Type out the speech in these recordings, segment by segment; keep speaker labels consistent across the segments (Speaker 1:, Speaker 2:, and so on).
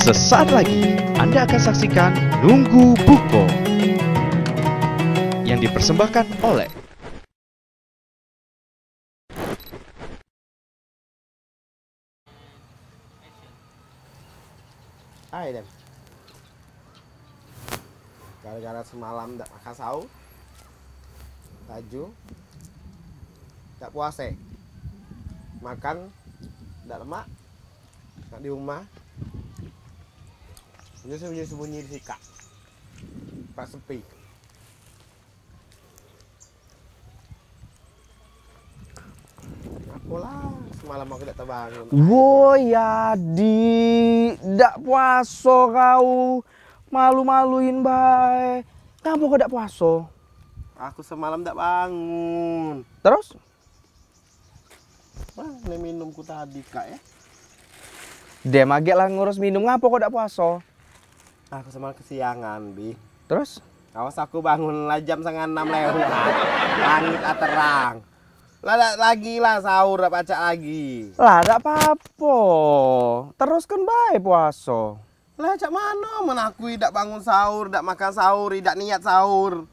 Speaker 1: Sesaat lagi Anda akan saksikan Nunggu Buko yang dipersembahkan oleh
Speaker 2: Hai Dem, gara-gara semalam tidak makan sahur, laju, tidak puasa, makan tidak lemak, nak di rumah, sembunyi di sikap, pas sepi. Apalah, semalam aku tidak terbangun.
Speaker 3: Yadi, dak puaso kau, malu-maluin bae. Kenapa kau dak puaso?
Speaker 2: Aku semalam tidak bangun.
Speaker 3: Terus?
Speaker 2: Wah, ini minumku tadi kak ya.
Speaker 3: Dia magek lah ngurus minum, ngapa kau dak puaso?
Speaker 2: Aku semalam kesiangan, Bi.
Speaker 3: Terus?
Speaker 2: Awas aku bangun lah jam 5:30 lewat. Langit terang. Lah lagi lah sahur dak baca lagi.
Speaker 3: Lah dak apa-apa. Teruskan bae puaso.
Speaker 2: Lah cak mana aku tidak bangun sahur, tidak makan sahur, tidak niat sahur.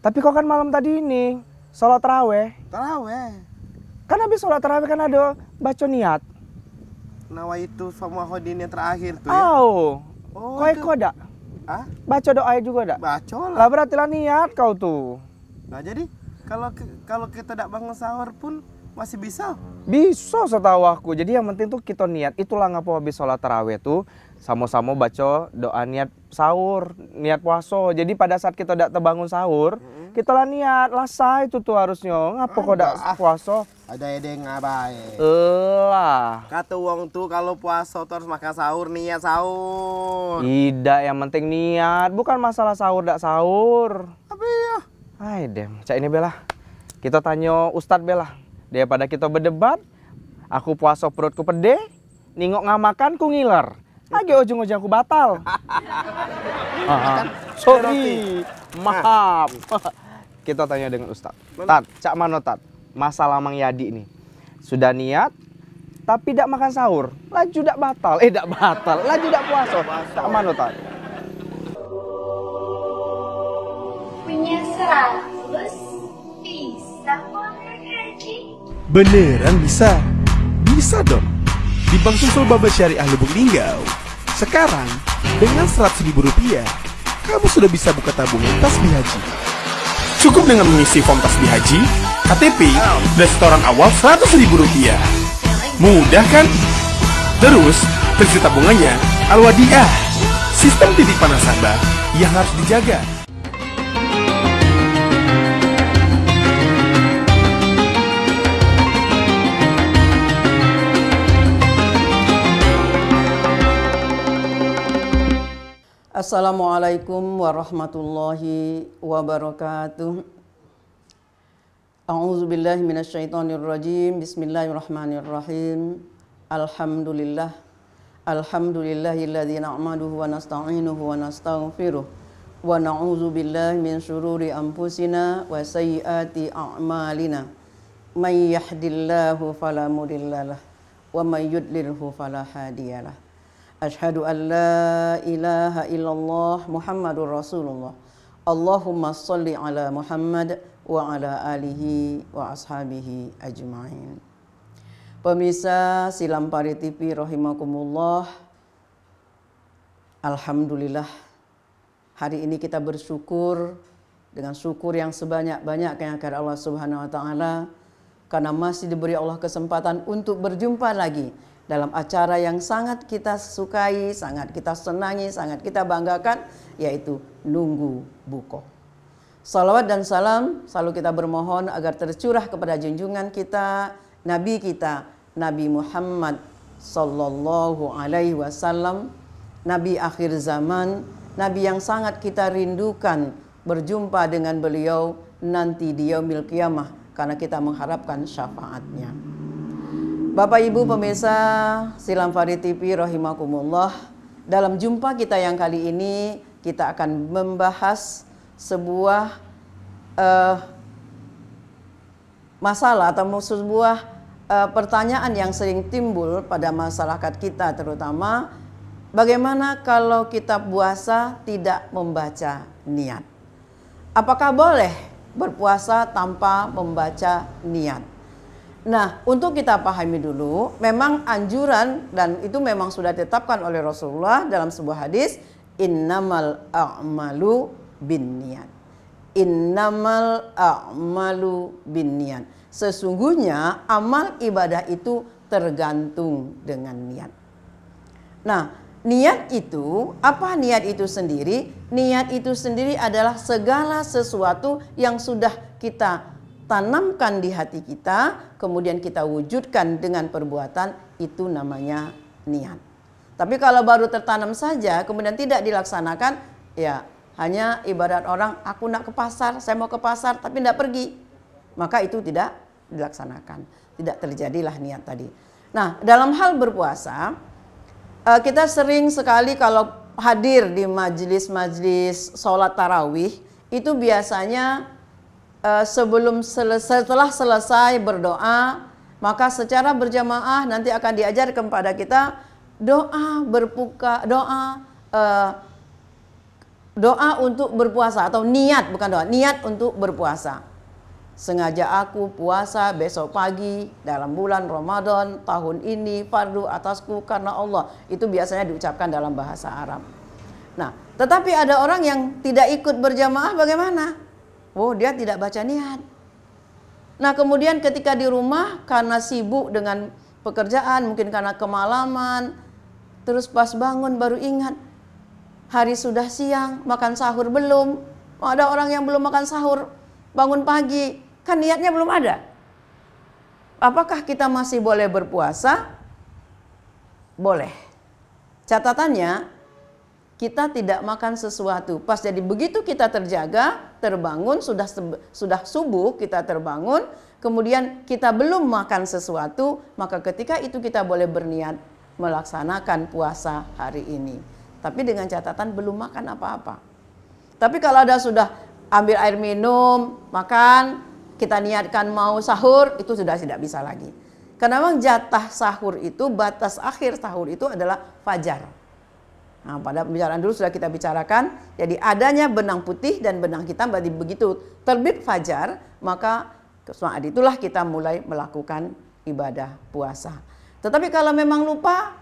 Speaker 3: Tapi kau kan malam tadi ini sholat taraweh.
Speaker 2: Taraweh.
Speaker 3: Kan habis sholat taraweh kan ada baca niat.
Speaker 2: Nawa itu semua hodin yang terakhir tuh ya.
Speaker 3: Oh,
Speaker 2: itu.
Speaker 3: kau dak?
Speaker 2: Ah?
Speaker 3: Baca doa juga dak?
Speaker 2: Baca lah.
Speaker 3: Lah berarti lah niat kau tuh.
Speaker 2: Nah jadi kalau kita tidak bangun sahur pun masih bisa.
Speaker 3: Bisa setahu aku. Jadi yang penting tuh kita niat. Itulah ngapa habis sholat taraweh tuh sama-sama baca doa niat sahur, niat puasa. Jadi pada saat kita tidak terbangun sahur, kita lah niat lah sah itu tuh harusnya. Ngapa kok tidak puasa?
Speaker 2: Ada ide ngabai.
Speaker 3: Lah.
Speaker 2: Kata uang tuh kalau puasa tuh harus makan sahur, niat sahur.
Speaker 3: Tidak, yang penting niat. Bukan masalah sahur tidak sahur.
Speaker 2: Tapi ya.
Speaker 3: Hai Dem, cak ini Bella. Kita tanya Ustadz Bella. Daripada kita berdebat, aku puasa perutku pede, ningok ngamakan ku ngiler. Lagi ujung-ujung aku batal. Sorry, maaf. Kita tanya dengan Ustadz. Tat, cak mano Tat? Masalah Mang Yadi nih. Sudah niat, tapi tidak makan sahur. Laju tidak batal. Tidak batal. Laju tidak puasa. Cak mano Tat?
Speaker 4: Punya 100 bisa keluar haji.
Speaker 5: Beneran bisa? Bisa dong. Di Bank Susul Baba Syariah Lubuk Linggau. Sekarang, dengan Rp100.000, kamu sudah bisa buka tabungan tasbih haji. Cukup dengan mengisi form tasbih haji, KTP, dan setoran awal Rp100.000. Mudah kan? Terus, prinsip tabungannya Al-Wadiah, sistem titipan nasabah yang harus dijaga.
Speaker 6: Assalamualaikum warahmatullahi wabarakatuh. A'udzubillahi minasyaitonirrajim. Bismillahirrahmanirrahim. Alhamdulillah. Alhamdulillahilladzi na'maduhu wa nasta'inuhu wa nastaghfiruh. Wa na'udzubillahi min syururi anfusina wa sayyiati a'malina. May yahdihillahu fala mudhillalah wa may yudlilhu fala hadiyalah. Asyhadu an la ilaha illallah Muhammadur Rasulullah. Allahumma sholli ala Muhammad wa ala alihi wa ashabihi ajma'in. Pemirsa Silampari TV rahimakumullah. Alhamdulillah, hari ini kita bersyukur dengan syukur yang sebanyak-banyaknya kepada Allah Subhanahu wa taala karena masih diberi Allah kesempatan untuk berjumpa lagi dalam acara yang sangat kita sukai, sangat kita senangi, sangat kita banggakan, yaitu Nunggu Buko. Salawat dan salam selalu kita bermohon agar tercurah kepada junjungan kita, Nabi Muhammad Sallallahu Alaihi Wasallam, Nabi akhir zaman, Nabi yang sangat kita rindukan berjumpa dengan beliau nanti di yaumil qiyamah karena kita mengharapkan syafaatnya. Bapak Ibu pemirsa Silampari TV rahimakumullah, dalam jumpa kita yang kali ini kita akan membahas sebuah masalah atau sebuah pertanyaan yang sering timbul pada masyarakat kita, terutama bagaimana kalau kita puasa tidak membaca niat? Apakah boleh berpuasa tanpa membaca niat? Nah, untuk kita pahami dulu, memang anjuran dan itu memang sudah ditetapkan oleh Rasulullah dalam sebuah hadis, innamal a'malu binniyat. Innamal a'malu binniyat. Sesungguhnya amal ibadah itu tergantung dengan niat. Nah, niat itu, apa niat itu sendiri? Niat itu sendiri adalah segala sesuatu yang sudah kita tanamkan di hati kita, kemudian kita wujudkan dengan perbuatan, itu namanya niat. Tapi kalau baru tertanam saja, kemudian tidak dilaksanakan, ya hanya ibarat orang, aku nak ke pasar, saya mau ke pasar, tapi tidak pergi. Maka itu tidak dilaksanakan. Tidak terjadilah niat tadi. Nah, dalam hal berpuasa, kita sering sekali kalau hadir di majelis-majelis sholat tarawih, itu biasanya setelah selesai berdoa, maka secara berjamaah nanti akan diajarkan kepada kita doa berbuka, doa untuk berpuasa atau niat, bukan doa, niat untuk berpuasa. Sengaja aku puasa besok pagi dalam bulan Ramadan tahun ini fardu atasku karena Allah. Itu biasanya diucapkan dalam bahasa Arab. Nah, tetapi ada orang yang tidak ikut berjamaah, bagaimana? Oh, dia tidak baca niat. Nah, kemudian ketika di rumah karena sibuk dengan pekerjaan, mungkin karena kemalaman, terus pas bangun baru ingat, hari sudah siang, makan sahur belum. Ada orang yang belum makan sahur, bangun pagi, kan niatnya belum ada. Apakah kita masih boleh berpuasa? Boleh. Catatannya, kita tidak makan sesuatu. Pas jadi begitu kita terjaga, terbangun, sudah subuh kita terbangun, kemudian kita belum makan sesuatu, maka ketika itu kita boleh berniat melaksanakan puasa hari ini. Tapi dengan catatan belum makan apa-apa. Tapi kalau ada sudah ambil air minum, makan, kita niatkan mau sahur, itu sudah tidak bisa lagi. Karena memang jatah sahur itu, batas akhir sahur itu adalah fajar. Nah, pada pembicaraan dulu sudah kita bicarakan, jadi adanya benang putih dan benang hitam, berarti begitu terbit fajar, maka saat itulah kita mulai melakukan ibadah puasa. Tetapi kalau memang lupa,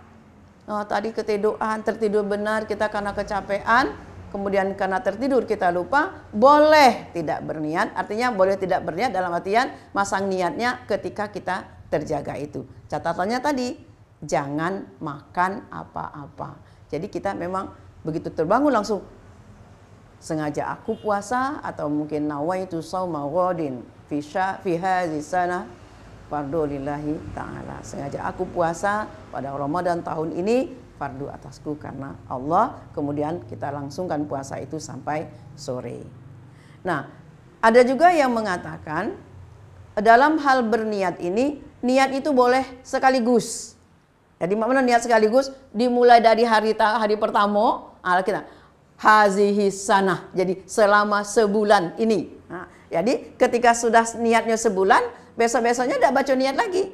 Speaker 6: tadi tertidur benar, kita karena kecapean, kemudian karena tertidur kita lupa, boleh tidak berniat. Artinya boleh tidak berniat dalam artian masang niatnya ketika kita terjaga itu. Catatannya tadi, jangan makan apa-apa. Jadi kita memang begitu terbangun langsung sengaja aku puasa, atau mungkin nawaitu shauma ghadin fi hadhihi sanah fardu lillahi ta'ala. Sengaja aku puasa pada Ramadan tahun ini, fardu atasku karena Allah. Kemudian kita langsungkan puasa itu sampai sore. Nah, ada juga yang mengatakan dalam hal berniat ini, niat itu boleh sekaligus. Jadi mana niat sekaligus? Dimulai dari hari pertama, kita hazihi sanah. Jadi selama sebulan ini. Nah, jadi ketika sudah niatnya sebulan, besok-besoknya tidak baca niat lagi.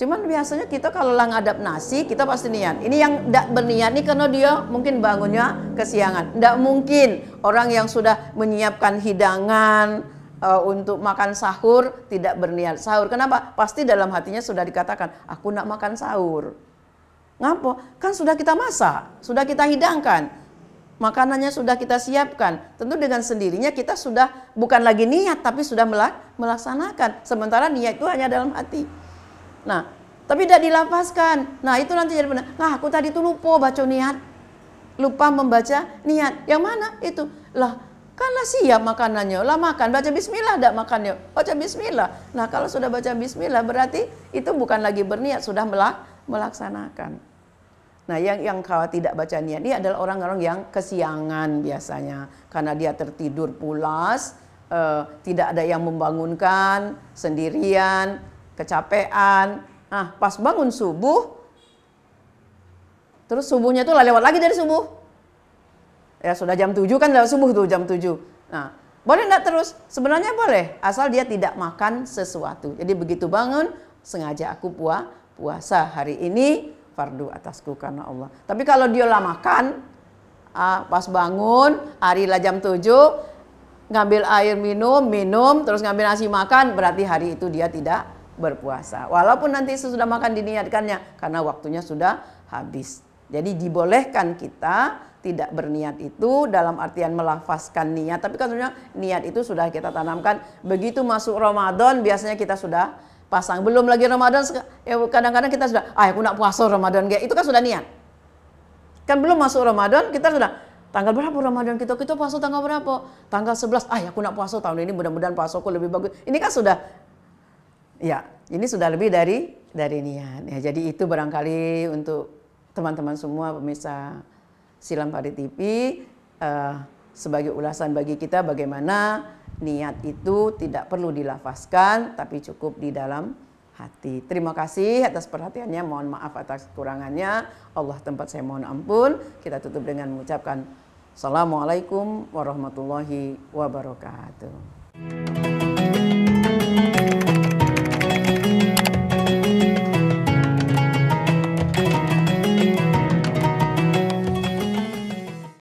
Speaker 6: Cuman biasanya kita kalau ngadap nasi, kita pasti niat. Ini yang tidak berniat nih karena dia mungkin bangunnya kesiangan. Tidak mungkin orang yang sudah menyiapkan hidangan untuk makan sahur tidak berniat sahur. Kenapa? Pasti dalam hatinya sudah dikatakan, aku nak makan sahur. Ngapa? Kan sudah kita masak, sudah kita hidangkan. Makanannya sudah kita siapkan. Tentu dengan sendirinya kita sudah bukan lagi niat, tapi sudah melaksanakan. Sementara niat itu hanya dalam hati. Nah, tapi tidak dilapaskan. Nah, itu nanti jadi benar. Nah, aku tadi itu lupa baca niat. Lupa membaca niat. Yang mana itu? Lah, karena siap makanannya. Lah makan, baca bismillah tidak makannya. Baca bismillah. Nah, kalau sudah baca bismillah berarti itu bukan lagi berniat, sudah melaksanakan. Nah, yang kalau tidak baca niat ini adalah orang-orang yang kesiangan biasanya. Karena dia tertidur pulas, tidak ada yang membangunkan, sendirian, kecapean. Nah, pas bangun subuh, terus subuhnya itu lewat lagi dari subuh. Ya sudah jam 7 kan lewat subuh tuh jam 7. Nah, boleh enggak terus? Sebenarnya boleh, asal dia tidak makan sesuatu. Jadi begitu bangun, sengaja aku puasa hari ini, fardu atasku karena Allah. Tapi kalau dia lamakan, pas bangun, hari lah jam 7, ngambil air minum, terus ngambil nasi makan, berarti hari itu dia tidak berpuasa. Walaupun nanti sesudah makan diniatkannya, karena waktunya sudah habis. Jadi dibolehkan kita tidak berniat itu dalam artian melafazkan niat. Tapi kan sebenarnya niat itu sudah kita tanamkan. Begitu masuk Ramadan biasanya kita sudah pasang. Belum lagi Ramadan, ya kadang-kadang kita sudah, aku nak puasa Ramadan. Itu kan sudah niat. Kan belum masuk Ramadan, kita sudah, tanggal berapa Ramadan kita puasa tanggal berapa? Tanggal 11, aku nak puasa tahun ini, mudah-mudahan puasaku lebih bagus. Ini kan sudah, ya ini sudah lebih dari niat. Ya, jadi itu barangkali untuk teman-teman semua pemirsa Silam Padi TV sebagai ulasan bagi kita bagaimana niat itu tidak perlu dilafazkan tapi cukup di dalam hati. Terima kasih atas perhatiannya, mohon maaf atas kekurangannya. Allah tempat saya mohon ampun. Kita tutup dengan mengucapkan Assalamualaikum warahmatullahi wabarakatuh.